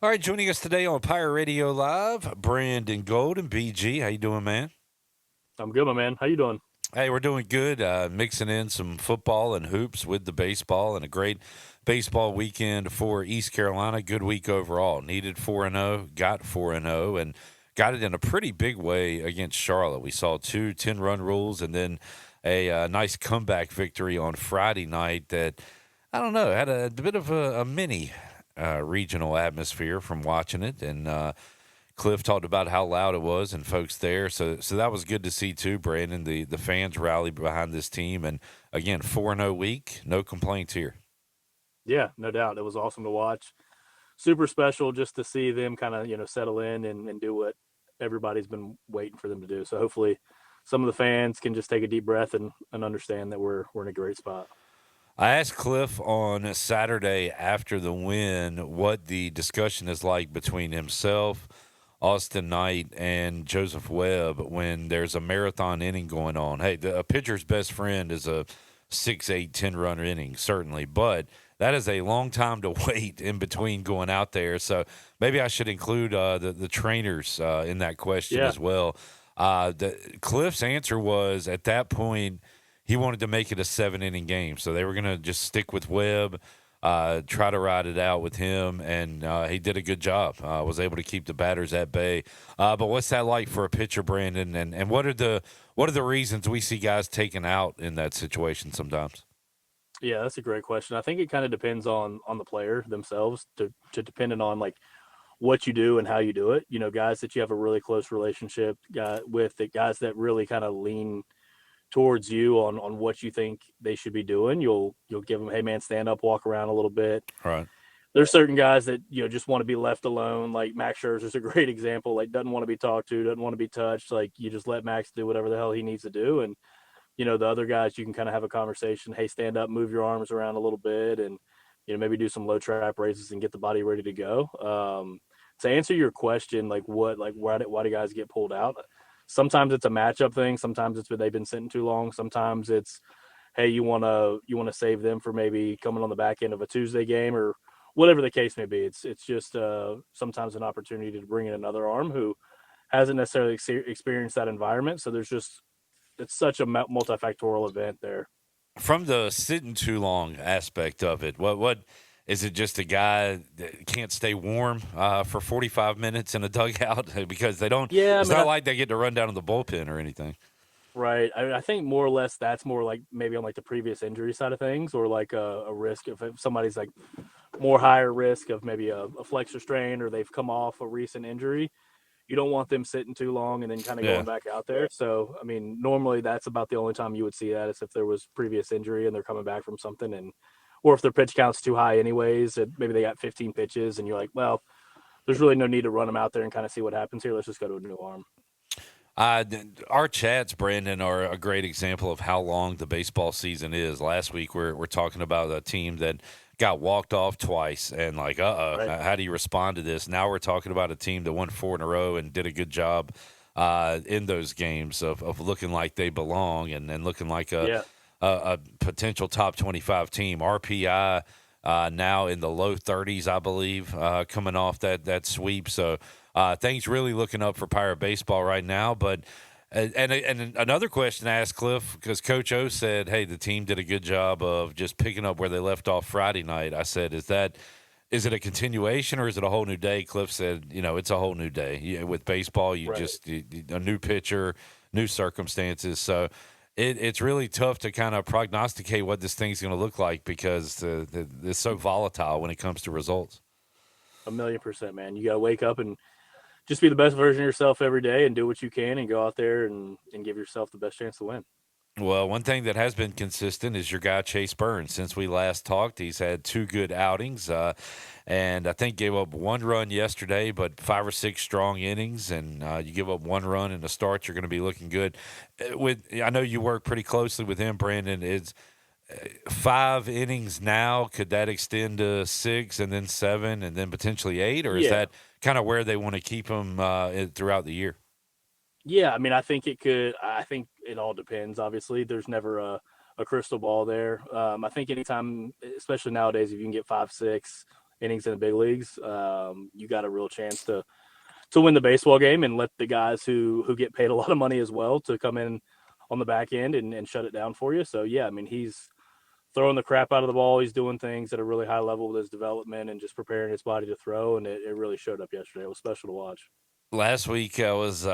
All right, joining us today on Pirate Radio Live, Brandon Golden, BG. How you doing, man? I'm good, my man. How you doing? Hey, we're doing good. Mixing in some football and hoops with the baseball, and a great baseball weekend for East Carolina. Good week overall. Needed 4-0, got 4-0, and got it in a pretty big way against Charlotte. We saw two 10-run rules, and then a nice comeback victory on Friday night that, I don't know, had a bit of a mini regional atmosphere from watching it. And Cliff talked about how loud it was and folks there. So that was good to see too, Brandon. The fans rallied behind this team. And again, 4-0 week, no complaints here. Yeah, no doubt. It was awesome to watch. Super special just to see them kind of, settle in and do what everybody's been waiting for them to do. So hopefully some of the fans can just take a deep breath and understand that we're in a great spot. I asked Cliff on Saturday after the win what the discussion is like between himself, Austin Knight, and Joseph Webb when there's a marathon inning going on. Hey, a pitcher's best friend is a 6, 8, 10 run inning, certainly, but that is a long time to wait in between going out there. So maybe I should include the trainers in that question Yeah. as well. Cliff's answer was at that point he wanted to make it a 7 inning game, so they were going to just stick with Webb, try to ride it out with him, and he did a good job. Was able to keep the batters at bay. But what's that like for a pitcher, Brandon? And what are the reasons we see guys taken out in that situation sometimes? Yeah, that's a great question. I think it kind of depends on the player themselves to depending on like what you do and how you do it. Guys that you have a really close relationship with, the guys that really kind of lean towards you on what you think they should be doing. You'll give them, hey man, stand up, walk around a little bit. Right. There's certain guys that just want to be left alone. Like Max Scherzer's a great example. Like doesn't want to be talked to, doesn't want to be touched. Like you just let Max do whatever the hell he needs to do, and the other guys you can kind of have a conversation. Hey, stand up, move your arms around a little bit, and maybe do some low trap raises and get the body ready to go. To answer your question, like why do guys get pulled out? Sometimes it's a matchup thing. Sometimes it's they've been sitting too long. Sometimes it's hey, you want to save them for maybe coming on the back end of a Tuesday game or whatever the case may be. It's just sometimes an opportunity to bring in another arm who hasn't necessarily experienced that environment. So there's just it's such a multifactorial event there. From the sitting too long aspect of it, what is it? Just a guy that can't stay warm for 45 minutes in a dugout because they don't. Yeah, I It's mean, not like they get to run down to the bullpen or anything. right. I think more or less that's more like maybe on like the previous injury side of things, or like a risk if somebody's like more higher risk of maybe a flexor strain or they've come off a recent injury. You don't want them sitting too long and then kind of Yeah. going back out there. So, I mean, normally that's about the only time you would see that is if there was previous injury and they're coming back from something, and or if their pitch count's too high anyways, maybe they got 15 pitches and you're like, well, there's really no need to run them out there and kind of see what happens here. Let's just go to a new arm. Our chats, Brandon, are a great example of how long the baseball season is. Last week, we're talking about a team that got walked off twice, and like, Right. how do you respond to this? Now we're talking about a team that won four in a row and did a good job in those games of looking like they belong and looking like Yeah. a potential top 25 team. RPI now in the low 30s, I believe, coming off that sweep. So things really looking up for Pirate Baseball right now. But and another question I asked Cliff because Coach O said, "Hey, the team did a good job of just picking up where they left off Friday night." I said, Is it a continuation or is it a whole new day?" Cliff said, it's a whole new day. With baseball, Right. a new pitcher, new circumstances. So it's really tough to kind of prognosticate what this thing's going to look like because it's so volatile when it comes to results. 1,000,000%, man. You got to wake up and just be the best version of yourself every day and do what you can and go out there and give yourself the best chance to win. Well, one thing that has been consistent is your guy Chase Burns. Since we last talked, he's had two good outings, and I think gave up one run yesterday, but 5 or 6 strong innings. And you give up one run in the start, you're going to be looking good. With I know you work pretty closely with him, Brandon. Is 5 innings now? Could that extend to 6 and then 7 and then potentially 8, or is Yeah. that kind of where they want to keep him throughout the year? Yeah, I mean, I think it could. I think it all depends. Obviously, there's never a crystal ball there. I think anytime, especially nowadays, if you can get 5, 6, innings in the big leagues, you got a real chance to win the baseball game and let the guys who get paid a lot of money as well to come in on the back end and shut it down for you. So yeah, I mean he's throwing the crap out of the ball. He's doing things at a really high level with his development and just preparing his body to throw. And it really showed up yesterday. It was special to watch. Last week, I was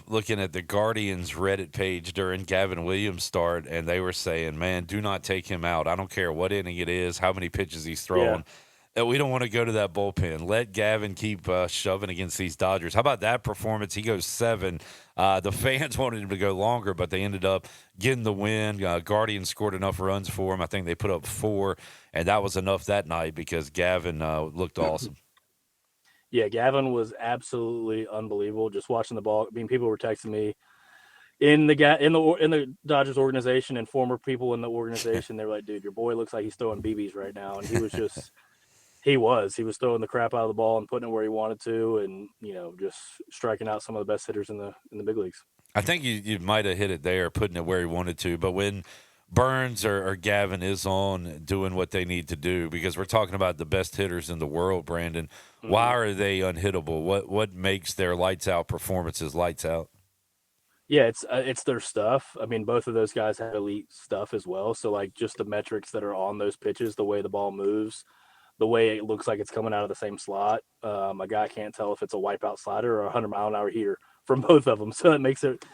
looking at the Guardians Reddit page during Gavin Williams' start, and they were saying, "Man, do not take him out. I don't care what inning it is, how many pitches he's Yeah. throwing. We don't want to go to that bullpen. Let Gavin keep shoving against these Dodgers." How about that performance? He goes 7. The fans wanted him to go longer, but they ended up getting the win. Guardians scored enough runs for him. I think they put up 4, and that was enough that night because Gavin looked awesome. Yeah, Gavin was absolutely unbelievable. Just watching the ball. I mean, people were texting me in the Dodgers organization and former people in the organization. They were like, "Dude, your boy looks like he's throwing BBs right now," and he was throwing the crap out of the ball and putting it where he wanted to, and just striking out some of the best hitters in the big leagues. I think you might have hit it there, putting it where he wanted to. But when Burns or Gavin is on doing what they need to do, because we're talking about the best hitters in the world, Brandon, why Mm-hmm. are they unhittable? What makes their lights out performances lights out? Yeah, it's their stuff. I mean, both of those guys have elite stuff as well. So like just the metrics that are on those pitches, the way the ball moves, the way it looks like it's coming out of the same slot. A guy can't tell if it's a wipeout slider or a 100-mile-an-hour heater from both of them. So it makes it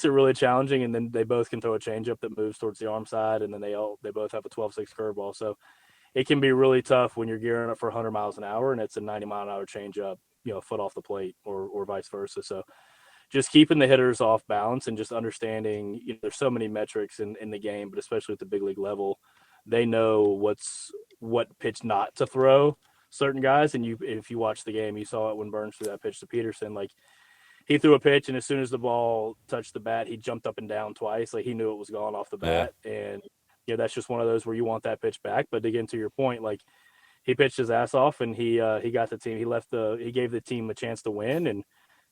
really challenging. And then they both can throw a changeup that moves towards the arm side, and then they both have a 12-6 curveball. So it can be really tough when you're gearing up for 100 miles an hour and it's a 90-mile-an-hour changeup, a foot off the plate or vice versa. So just keeping the hitters off balance and just understanding, there's so many metrics in the game, but especially at the big league level, they know what pitch not to throw certain guys. And if you watch the game, you saw it when Burns threw that pitch to Peterson. Like he threw a pitch, and as soon as the ball touched the bat, he jumped up and down twice. Like he knew it was gone off the Yeah. bat. And that's just one of those where you want that pitch back. But again, to your point, like he pitched his ass off, and he got the team. He gave the team a chance to win, and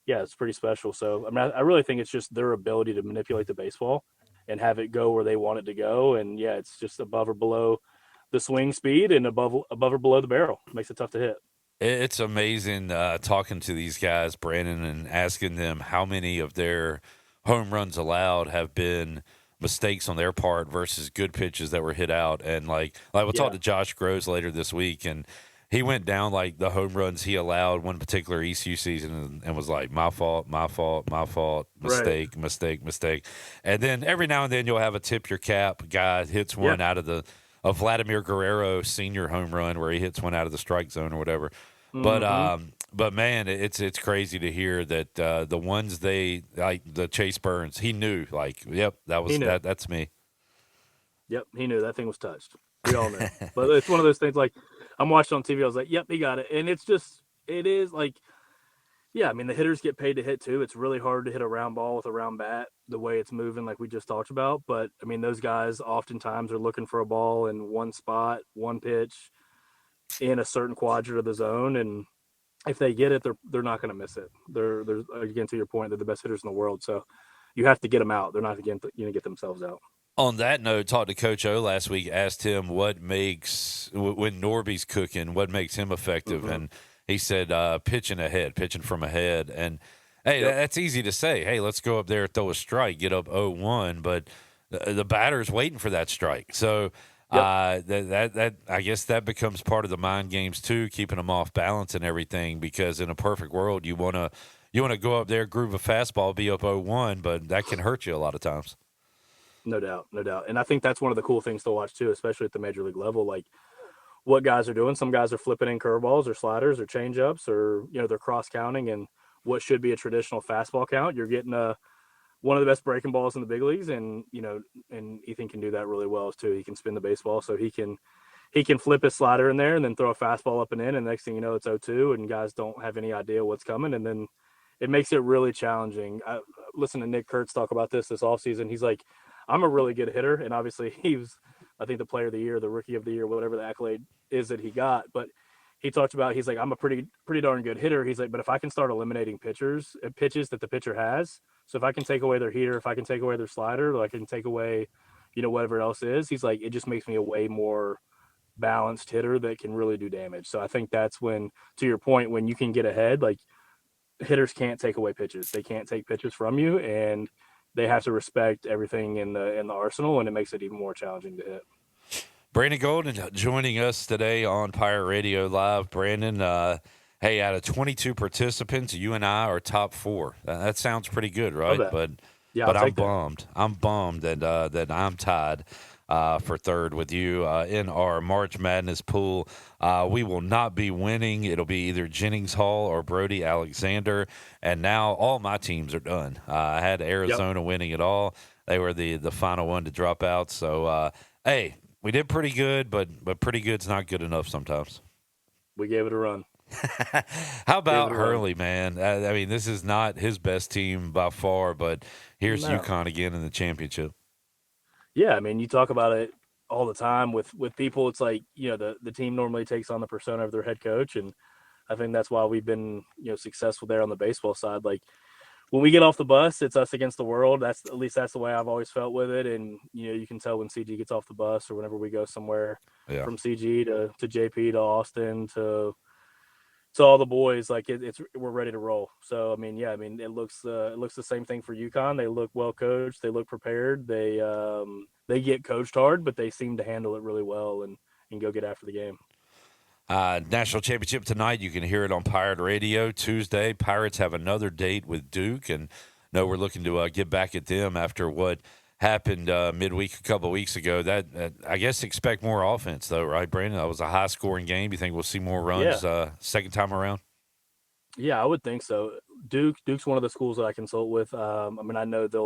yeah, it's pretty special. So I mean, I really think it's just their ability to manipulate the baseball and have it go where they want it to go. And yeah, it's just above or below the swing speed and above or below the barrel. Makes it tough to hit. It's amazing talking to these guys, Brandon, and asking them how many of their home runs allowed have been mistakes on their part versus good pitches that were hit out. And like we'll talk Yeah. to Josh Groves later this week, and he went down like the home runs he allowed one particular ECU season, and was like, my fault, my fault, my fault, Right. mistake, mistake, mistake. And then every now and then you'll have a tip your cap guy hits Yeah. one out of a Vladimir Guerrero senior home run where he hits one out of the strike zone or whatever. But Mm-hmm. man, it's crazy to hear that the ones they like the Chase Burns, he knew like, yep, He knew. that's me. Yep. He knew that thing was touched. We all knew. But it's one of those things like I'm watching on TV. I was like, yep, he got it. And it is like, yeah, I mean, the hitters get paid to hit too. It's really hard to hit a round ball with a round bat the way it's moving, like we just talked about. But I mean, those guys oftentimes are looking for a ball in one spot, one pitch in a certain quadrant of the zone, and if they get it, they're not going to miss it. They're again to your point, they're the best hitters in the world, so you have to get them out. They're not going to get themselves out. On that note, talked to Coach O last week. Asked him what makes when Norby's cooking, what makes him effective, Mm-hmm. and he said pitching ahead, pitching from ahead. And hey, Yep. that's easy to say. Hey, let's go up there, throw a strike, get up 0-1, but the batter's waiting for that strike. So Yep. that I guess that becomes part of the mind games too, keeping them off balance and everything. Because in a perfect world, you wanna go up there, groove a fastball, be up 0-1, but that can hurt you a lot of times. No doubt, no doubt. And I think that's one of the cool things to watch too, especially at the major league level. Like what guys are doing. Some guys are flipping in curveballs or sliders or changeups, or they're cross counting and what should be a traditional fastball count. You're getting one of the best breaking balls in the big leagues, and and Ethan can do that really well too. He can spin the baseball, so he can flip his slider in there and then throw a fastball up and in, and next thing you know, it's 0-2, and guys don't have any idea what's coming, and then it makes it really challenging. I listen to Nick Kurtz talk about this offseason. He's like, I'm a really good hitter, and obviously he was, I think, the player of the year, the rookie of the year, whatever the accolade is that he got, but he talked about he's like, I'm a pretty darn good hitter. He's like, but if I can start eliminating pitches that the pitcher has, so if I can take away their heater, if I can take away their slider, or I can take away, whatever else is, he's like, it just makes me a way more balanced hitter that can really do damage. So I think that's when, to your point, when you can get ahead, like hitters can't take away pitches. They can't take pitches from you, and they have to respect everything in the arsenal, and it makes it even more challenging to hit. Brandon Golden joining us today on Pirate Radio Live. Brandon, hey, out of 22 participants, you and I are top four. That sounds pretty good, Love right? that. But Yeah, I'll but I'm take that. bummed. I'm bummed that I'm tied for third with you in our March Madness pool. We will not be winning. It'll be either Jennings Hall or Brody Alexander. And now all my teams are done. I had Yep, Arizona winning it all. They were the final one to drop out. So, hey, we did pretty good, but pretty good's not good enough sometimes. we gave it a run. How Gave it about a run. Hurley, man? I mean, this is not his best team by far, but here's No. UConn again in the championship. Yeah, I mean, you talk about it all the time with people. It's like, the team normally takes on the persona of their head coach, and I think that's why we've been successful there on the baseball side. Like when we get off the bus, it's us against the world. That's the way I've always felt with it. And you can tell when CG gets off the bus or whenever we go somewhere Yeah. from CG to JP to Austin to all the boys, like it's we're ready to roll. So I mean, yeah, I mean it looks the same thing for UConn. They look well coached. They look prepared. They get coached hard, but they seem to handle it really well and go get after the game. National championship tonight. You can hear it on Pirate Radio. Tuesday, Pirates have another date with Duke, and no, we're looking to get back at them after what happened midweek a couple of weeks ago. That I guess expect more offense though, right, Brandon? That was a high scoring game. You think we'll see more Yeah, runs second time around? yeah, I would think so. Duke's one of the schools that I consult with. I mean, I know they're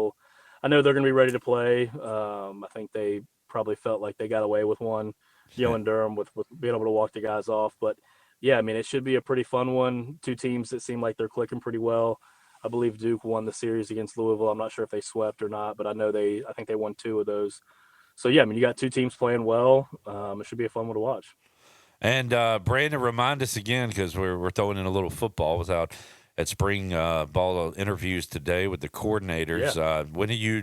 going to be ready to play. I think they probably felt like they got away with one, in Durham with being able to walk the guys off. But yeah, I mean, it should be a pretty fun one. Two teams that seem like they're clicking pretty well. I believe Duke won the series against Louisville. I'm not sure if they swept or not, but I think they won two of those. So yeah, I mean, you got two teams playing well. It should be a fun one to watch. And Brandon, remind us again because we're throwing in a little football without at spring ball interviews today with the coordinators. Yeah. When are you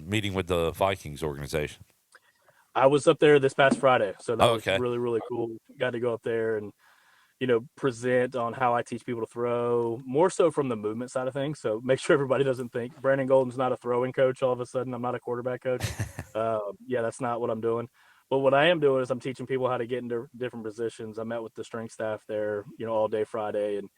meeting with the Vikings organization? I was up there this past Friday, so that Oh, was okay. really, really cool. Got to go up there and present on how I teach people to throw, more so from the movement side of things. So make sure everybody doesn't think Brandon Golden's not a throwing coach. All of a sudden, I'm not a quarterback coach. Yeah, that's not what I'm doing. But what I am doing is I'm teaching people how to get into different positions. I met with the strength staff there, all day Friday, and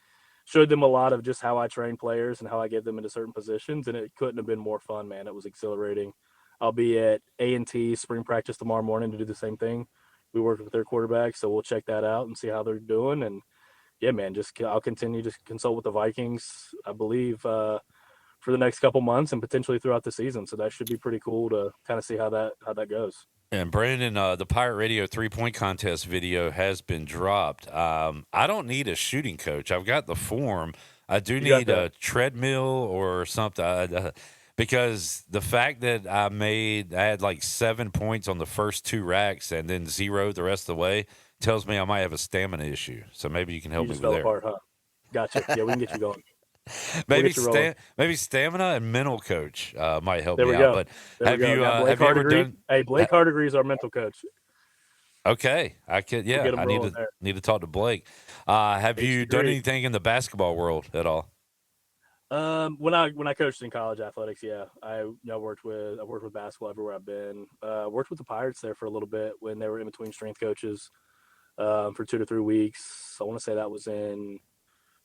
showed them a lot of just how I train players and how I get them into certain positions. And it couldn't have been more fun, man. It was exhilarating. I'll be at A&T spring practice tomorrow morning to do the same thing. We work with their quarterback, so we'll check that out and see how they're doing. And yeah, man, I'll continue to consult with the Vikings, I believe, for the next couple months and potentially throughout the season. So that should be pretty cool to kind of see how that goes. And Brandon, the Pirate Radio 3-point contest video has been dropped. I don't need a shooting coach. I've got the form. I do You got need that? a treadmill or something. Because the fact that I had like 7 points on the first two racks and then zero the rest of the way tells me I might have a stamina issue. So maybe you can You help me just with fell there. apart, huh? Gotcha. Yeah, we can get you going. We'll get you rolling. Maybe stamina and mental coach might help There me we out. go. But There we go. Got Blake have you ever Hardigree. done? Hey, ha- Blake Hardigree is our mental coach. Okay, I could. We'll Yeah, get him I rolling there. need to talk to Blake. Have H you done degree. anything in the basketball world at all? When I coached in college athletics, yeah, I worked with basketball everywhere I've been. Worked with the Pirates there for a little bit when they were in between strength coaches for 2 to 3 weeks. I want to say that was in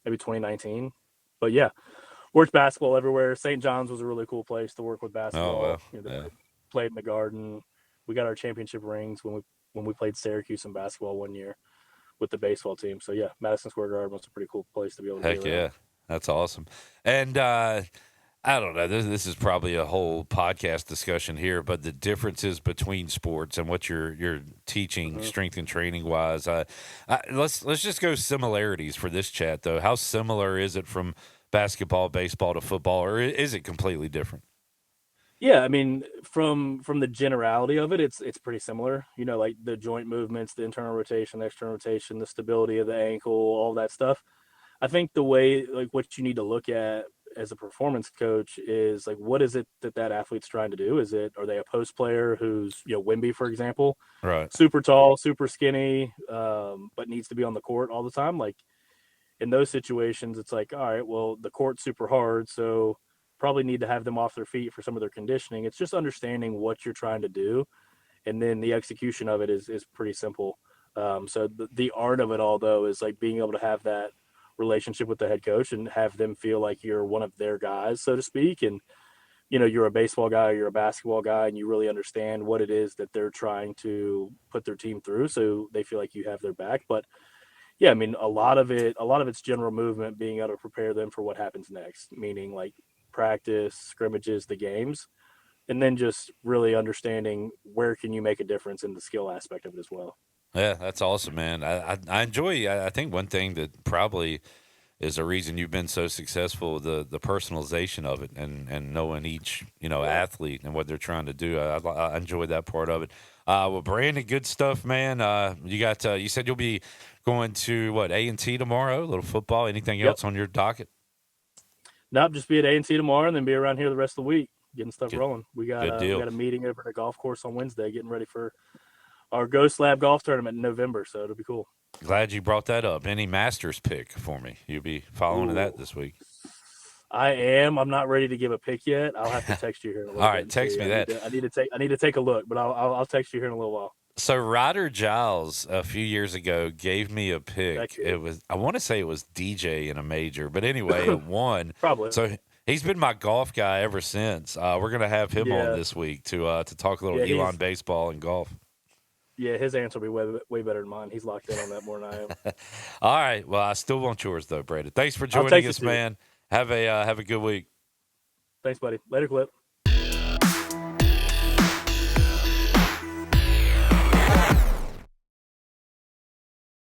maybe 2019. But yeah, worked basketball everywhere. St. John's was a really cool place to work with Oh well, basketball. They yeah. played in the Garden. We got our championship rings when we played Syracuse in basketball one year with the baseball team. So yeah, Madison Square Garden was a pretty cool place to be able to be Heck around. yeah, that's awesome. And I don't know. This is probably a whole podcast discussion here, but the differences between sports and what you're teaching, Mm-hmm. strength and training wise. Let's just go similarities for this chat though. How similar is it from basketball, baseball to football, or is it completely different? Yeah, I mean, from the generality of it, it's pretty similar. Like the joint movements, the internal rotation, the external rotation, the stability of the ankle, all that stuff. I think the way like what you need to look at as a performance coach is like, what is it that athlete's trying to do? Are they a post player who's, Wimby, for example, Right. super tall, super skinny, but needs to be on the court all the time? Like, in those situations, it's like, all right, well, the court's super hard, so probably need to have them off their feet for some of their conditioning. It's just understanding what you're trying to do, and then the execution of it is pretty simple. So the art of it all, though, is like being able to have that relationship with the head coach and have them feel like you're one of their guys, so to speak, and you're a baseball guy, or you're a basketball guy, and you really understand what it is that they're trying to put their team through, so they feel like you have their back. But yeah, I mean, a lot of it's general movement, being able to prepare them for what happens next, meaning like practice, scrimmages, the games, and then just really understanding where can you make a difference in the skill aspect of it as well. Yeah, that's awesome, man. I enjoy. I think one thing that probably is the reason you've been so successful, the personalization of it, and knowing each Yeah. athlete and what they're trying to do. I enjoy that part of it. Well, Brandon, good stuff, man. You got you said you'll be going to what, A&T tomorrow? A little football. Anything Yep. else on your docket? Nope. Just be at A&T tomorrow, and then be around here the rest of the week, getting stuff Good, rolling. good We deal. got a meeting over at the golf course on Wednesday, getting ready for our Ghost Lab golf tournament in November. So it'll be cool. Glad you brought that up. Any Masters pick for me? You'll be following that Ooh, this week. I am. I'm not ready to give a pick yet. I'll have to text you here in a little All bit right, and text see. me that. I need to take a look, but I'll text you here in a little while. So Ryder Giles a few years ago gave me a That pick. kid, It was, I want to say it was DJ in a major, but anyway, it won. probably. So he's been my golf guy ever since. We're gonna have him on Yeah, this week to talk a little yeah. Elon baseball and golf. His answer will be way better than mine. He's locked in on that more than I am. All right. Well, I still want yours though, Brandon. Thanks for I'll joining text it us, to you. man. Have a good week. Thanks, buddy. Later, Clip.